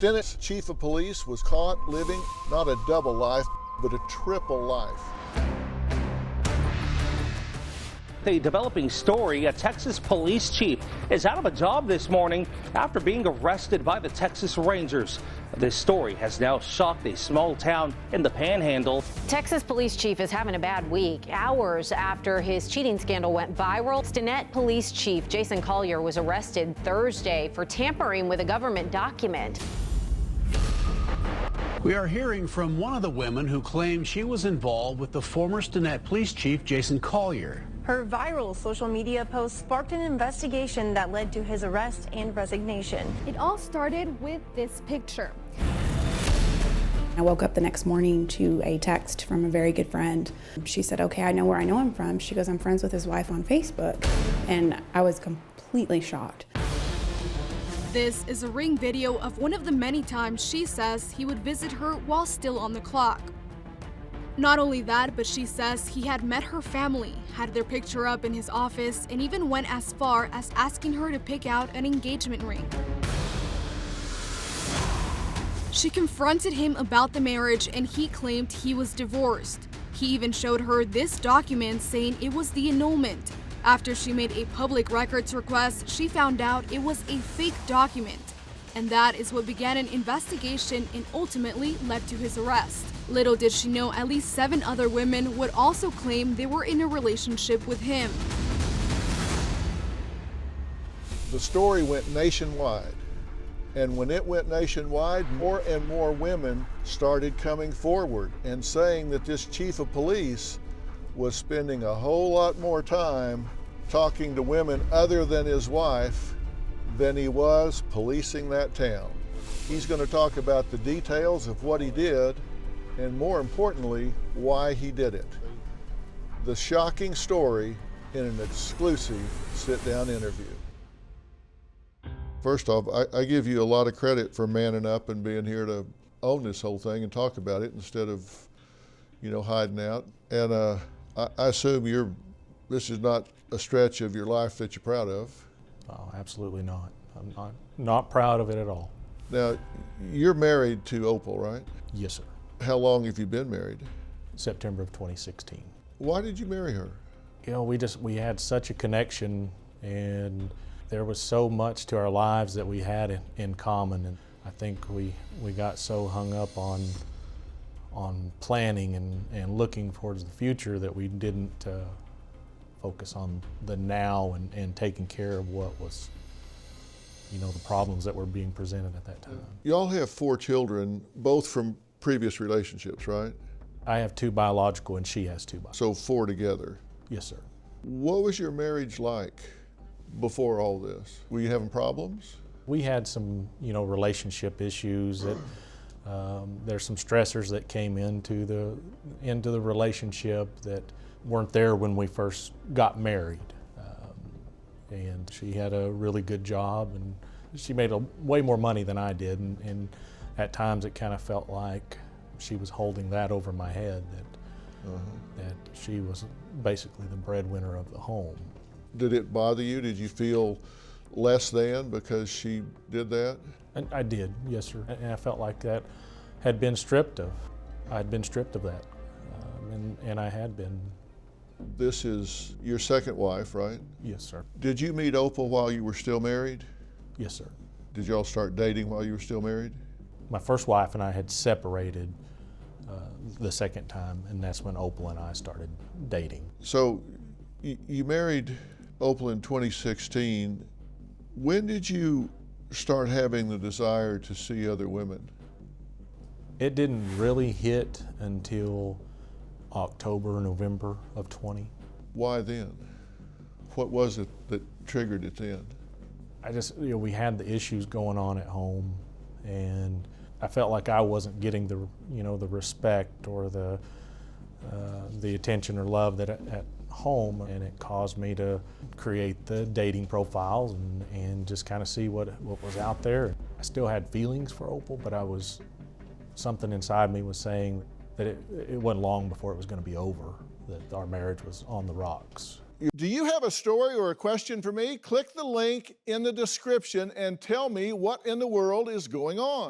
Tennett's chief of police was caught living not a double life, but a triple life. A developing story, a Texas police chief is out of a job this morning after being arrested by the Texas Rangers. This story has now shocked a small town in the Panhandle. Texas police chief is having a bad week. Hours after his cheating scandal went viral, Stinnett police chief Jason Collier was arrested Thursday for tampering with a government document. We are hearing from one of the women who claimed she was involved with the former Stinnett police chief Jason Collier. Her viral social media post sparked an investigation that led to his arrest and resignation. It all started with this picture. I woke up the next morning to a text from a very good friend. She said, okay, I know where I know him from. She goes, I'm friends with his wife on Facebook. And I was completely shocked. This is a ring video of one of the many times she says he would visit her while still on the clock. Not only that, but she says he had met her family, had their picture up in his office, and even went as far as asking her to pick out an engagement ring. She confronted him about the marriage and he claimed he was divorced. He even showed her this document saying it was the annulment. After she made a public records request, she found out it was a fake document. And that is what began an investigation and ultimately led to his arrest. Little did she know at least 7 other women would also claim they were in a relationship with him. The story went nationwide. And when it went nationwide, more and more women started coming forward and saying that this chief of police was spending a whole lot more time talking to women other than his wife than he was policing that town. He's going to talk about the details of what he did and, more importantly, why he did it. The shocking story in an exclusive sit-down interview. First off, I give you a lot of credit for manning up and being here to own this whole thing and talk about it instead of, hiding out. And I assume this is not a stretch of your life that you're proud of. Oh, absolutely not. I'm not proud of it at all. Now, you're married to Opal, right? Yes, sir. How long have you been married? September of 2016. Why did you marry her? We had such a connection, and there was so much to our lives that we had in common, and I think we got so hung up on planning and looking towards the future that we didn't focus on the now and taking care of what was, the problems that were being presented at that time. You all have 4 children, both from previous relationships, right? I have 2 biological and she has 2 biological. So 4 together? Yes, sir. What was your marriage like before all this? Were you having problems? We had some, relationship issues that there's some stressors that came into the relationship that weren't there when we first got married. And she had a really good job and she made way more money than I did, and at times it kind of felt like she was holding that over my head, that she was basically the breadwinner of the home. Did it bother you? Did you feel less than because she did that? I did, yes, sir. And I felt like that had been stripped of. I'd been stripped of that, and I had been. This is your second wife, right? Yes, sir. Did you meet Opal while you were still married? Yes, sir. Did y'all start dating while you were still married? My first wife and I had separated the second time, and that's when Opal and I started dating. So you married Opal in 2016. When did you start having the desire to see other women? It didn't really hit until October, November of 20. Why then? What was it that triggered it then? I just, we had the issues going on at home, and I felt like I wasn't getting the, the respect or the attention or love that at home, and it caused me to create the dating profiles and just kind of see what was out there. I still had feelings for Opal, but something inside me was saying that it wasn't long before it was going to be over, that our marriage was on the rocks. Do you have a story or a question for me? Click the link in the description and tell me what in the world is going on.